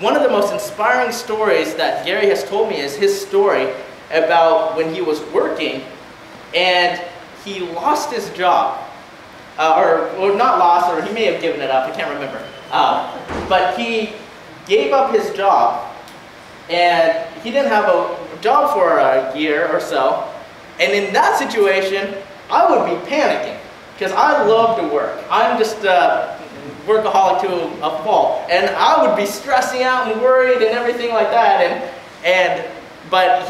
one of the most inspiring stories that Gary has told me is his story about when he was working and he lost his job. Or not lost, or he may have given it up, I can't remember. But he gave up his job, and he didn't have a job for a year or so. And in that situation, I would be panicking, because I love to work. I'm just a workaholic to a fault. And I would be stressing out and worried and everything like that. But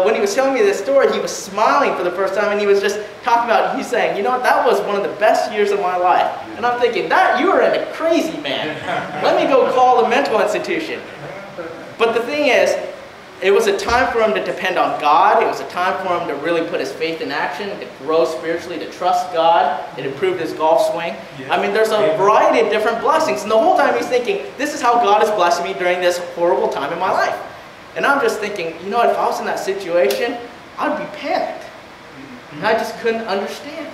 when he was telling me this story, he was smiling for the first time, and he was just talking about, he's saying, you know what, that was one of the best years of my life. And I'm thinking, you are a crazy man. Let me go call the mental institution. But the thing is, it was a time for him to depend on God. It was a time for him to really put his faith in action, to grow spiritually, to trust God. It improved his golf swing. Yeah. I mean, there's a variety of different blessings. And the whole time he's thinking, this is how God has blessed me during this horrible time in my life. And I'm just thinking, you know what, if I was in that situation, I'd be panicked. And I just couldn't understand.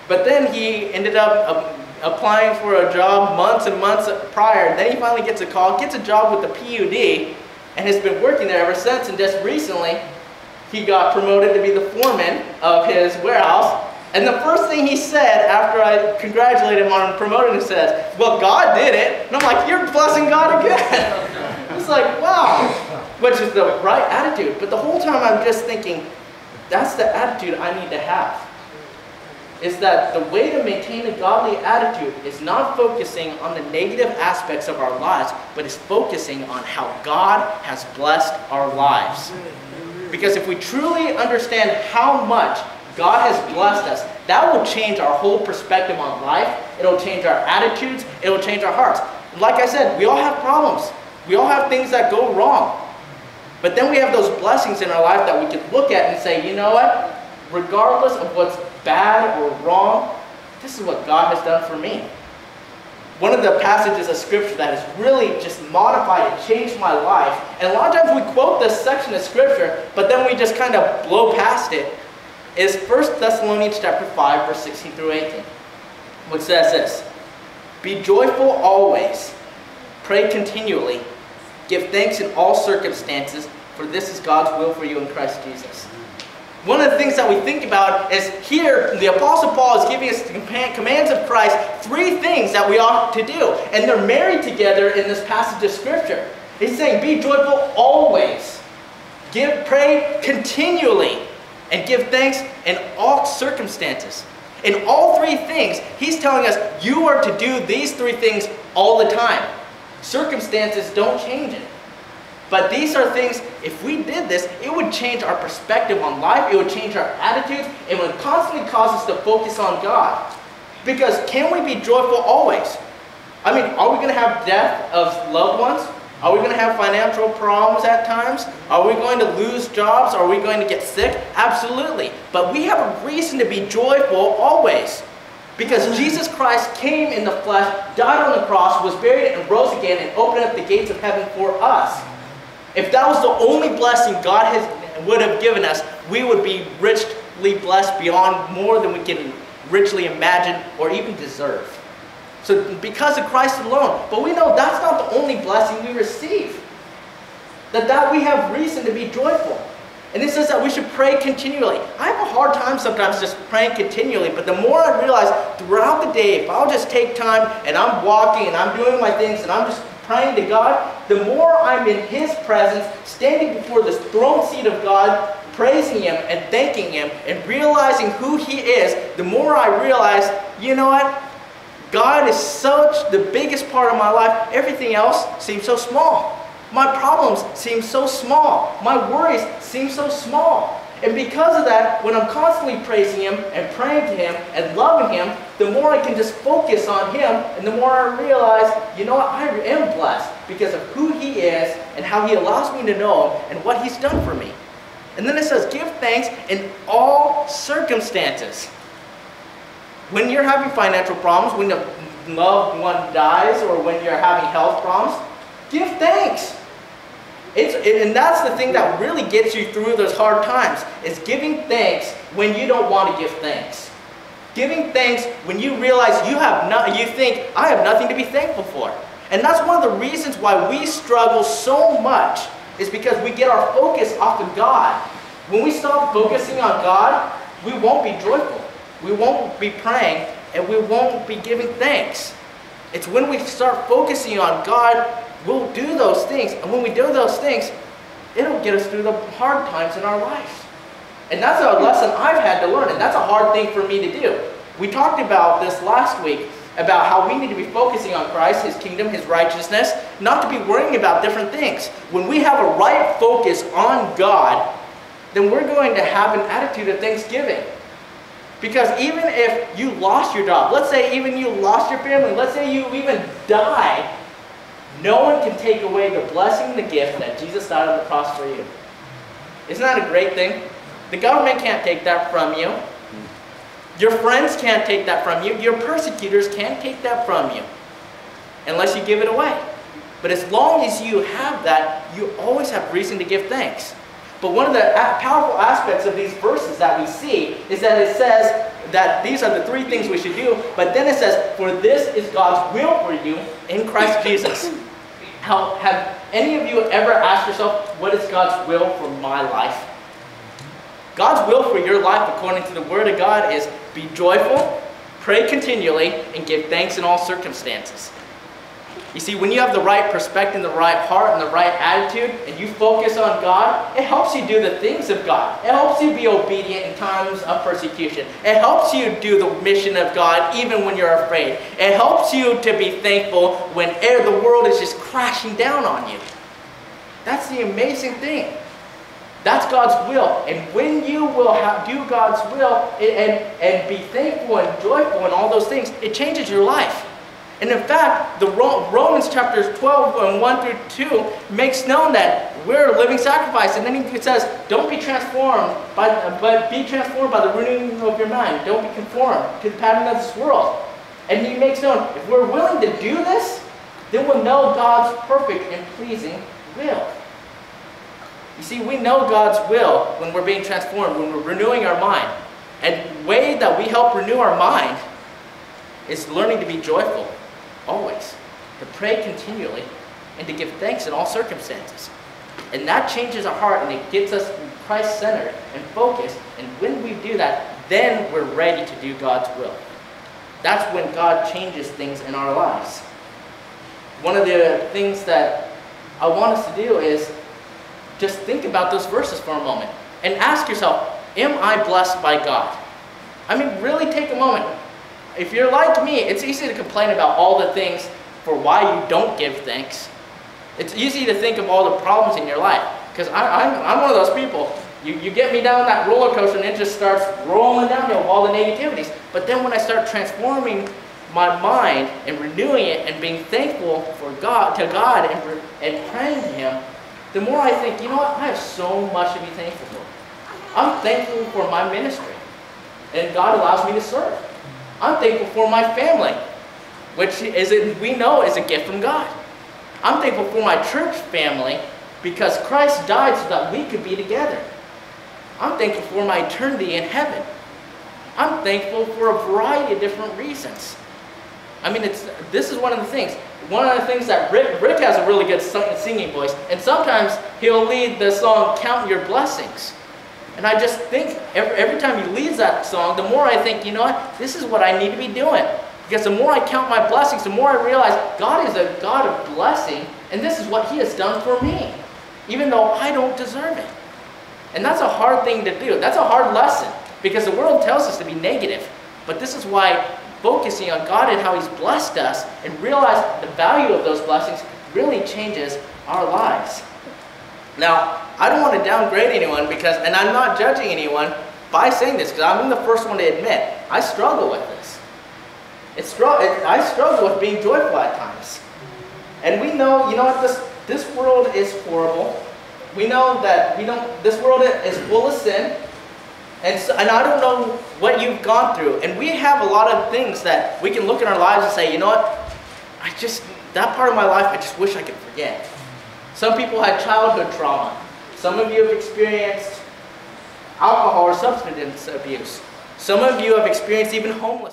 But then he ended up applying for a job months and months prior. Then he finally gets a call, gets a job with the PUD, and has been working there ever since. And just recently, he got promoted to be the foreman of his warehouse. And the first thing he said after I congratulated him on promoting him says, well, God did it. And I'm like, you're blessing God again. It's like, wow, which is the right attitude. But the whole time I'm just thinking, that's the attitude I need to have. Is that the way to maintain a godly attitude is not focusing on the negative aspects of our lives, but is focusing on how God has blessed our lives. Because if we truly understand how much God has blessed us, that will change our whole perspective on life. It'll change our attitudes. It'll change our hearts. Like I said, we all have problems. We all have things that go wrong. But then we have those blessings in our life that we can look at and say, you know what? Regardless of what's bad or wrong, this is what God has done for me. One of the passages of Scripture that has really just modified and changed my life, and a lot of times we quote this section of Scripture, but then we just kind of blow past it, is 1 Thessalonians chapter 5, verse 16 through 18, which says this, be joyful always, pray continually, give thanks in all circumstances, for this is God's will for you in Christ Jesus. One of the things that we think about is here, the Apostle Paul is giving us the commands of Christ, 3 things that we ought to do. And they're married together in this passage of Scripture. He's saying, be joyful always. Pray continually. And give thanks in all circumstances. In all 3 things, he's telling us, you are to do these 3 things all the time. Circumstances don't change it. But these are things, if we did this, it would change our perspective on life. It would change our attitudes. It would constantly cause us to focus on God. Because can we be joyful always? I mean, are we going to have death of loved ones? Are we going to have financial problems at times? Are we going to lose jobs? Are we going to get sick? Absolutely. But we have a reason to be joyful always. Because Jesus Christ came in the flesh, died on the cross, was buried and rose again and opened up the gates of heaven for us. If that was the only blessing God would have given us, we would be richly blessed beyond more than we can richly imagine or even deserve. So because of Christ alone. But we know that's not the only blessing we receive. That we have reason to be joyful. And it says that we should pray continually. I have a hard time sometimes just praying continually, but the more I realize throughout the day, if I'll just take time and I'm walking and I'm doing my things and I'm just praying to God, the more I'm in His presence, standing before this throne seat of God, praising Him and thanking Him and realizing who He is, the more I realize, you know what? God is such the biggest part of my life. Everything else seems so small. My problems seem so small. My worries seem so small. And because of that, when I'm constantly praising Him and praying to Him and loving Him, the more I can just focus on Him and the more I realize, you know what, I am blessed because of who He is and how He allows me to know Him and what He's done for me. And then it says, give thanks in all circumstances. When you're having financial problems, when a loved one dies, or when you're having health problems, give thanks. And that's the thing that really gets you through those hard times, is giving thanks when you don't want to give thanks. Giving thanks when you realize you think, I have nothing to be thankful for. And that's one of the reasons why we struggle so much, is because we get our focus off of God. When we stop focusing on God, we won't be joyful. We won't be praying, and we won't be giving thanks. It's when we start focusing on God, we'll do those things. And when we do those things, it'll get us through the hard times in our life. And that's a lesson I've had to learn, and that's a hard thing for me to do. We talked about this last week, about how we need to be focusing on Christ, His kingdom, His righteousness, not to be worrying about different things. When we have a right focus on God, then we're going to have an attitude of thanksgiving. Because even if you lost your job, let's say even you lost your family, let's say you even died, no one can take away the blessing, the gift that Jesus died on the cross for you. Isn't that a great thing? The government can't take that from you. Your friends can't take that from you. Your persecutors can't take that from you unless you give it away. But as long as you have that, you always have reason to give thanks. But one of the powerful aspects of these verses that we see is that it says that these are the three things we should do, but then it says, for this is God's will for you in Christ Jesus. Have any of you ever asked yourself, what is God's will for my life? God's will for your life, according to the Word of God, is be joyful, pray continually, and give thanks in all circumstances. You see, when you have the right perspective, the right heart, and the right attitude, and you focus on God, it helps you do the things of God. It helps you be obedient in times of persecution. It helps you do the mission of God even when you're afraid. It helps you to be thankful when the world is just crashing down on you. That's the amazing thing. That's God's will. And when you will do God's will and be thankful and joyful and all those things, it changes your life. And in fact, the Romans chapters 12 and 1 through 2 makes known that we're a living sacrifice. And then it says, don't be transformed, but be transformed by the renewing of your mind. Don't be conformed to the pattern of this world. And he makes known, if we're willing to do this, then we'll know God's perfect and pleasing will. You see, we know God's will when we're being transformed, when we're renewing our mind. And the way that we help renew our mind is learning to be joyful. Always, to pray continually, and to give thanks in all circumstances. And that changes our heart, and it gets us Christ-centered and focused. And when we do that, then we're ready to do God's will. That's when God changes things in our lives. One of the things that I want us to do is just think about those verses for a moment and ask yourself, am I blessed by God? I mean, really take a moment. If you're like me, it's easy to complain about all the things for why you don't give thanks. It's easy to think of all the problems in your life. Because I'm one of those people. You get me down that roller coaster and it just starts rolling downhill with all the negativities. But then when I start transforming my mind and renewing it and being thankful to God and praying to Him, the more I think, you know what, I have so much to be thankful for. I'm thankful for my ministry. And God allows me to serve. I'm thankful for my family, which we know is a gift from God. I'm thankful for my church family because Christ died so that we could be together. I'm thankful for my eternity in heaven. I'm thankful for a variety of different reasons. I mean, this is one of the things. One of the things that Rick has a really good singing voice, and sometimes he'll lead the song, Count Your Blessings. And I just think, every time he leads that song, the more I think, you know what, this is what I need to be doing. Because the more I count my blessings, the more I realize God is a God of blessing, and this is what He has done for me, even though I don't deserve it. And that's a hard thing to do. That's a hard lesson, because the world tells us to be negative. But this is why focusing on God and how He's blessed us and realize the value of those blessings really changes our lives. Now, I don't want to downgrade anyone and I'm not judging anyone by saying this, because I'm the first one to admit, I struggle with this. I struggle with being joyful at times. And we know, you know what, this world is horrible. We know that this world is full of sin. And I don't know what you've gone through. And we have a lot of things that we can look in our lives and say, you know what, that part of my life, I just wish I could forget. Some people had childhood trauma. Some of you have experienced alcohol or substance abuse. Some of you have experienced even homelessness.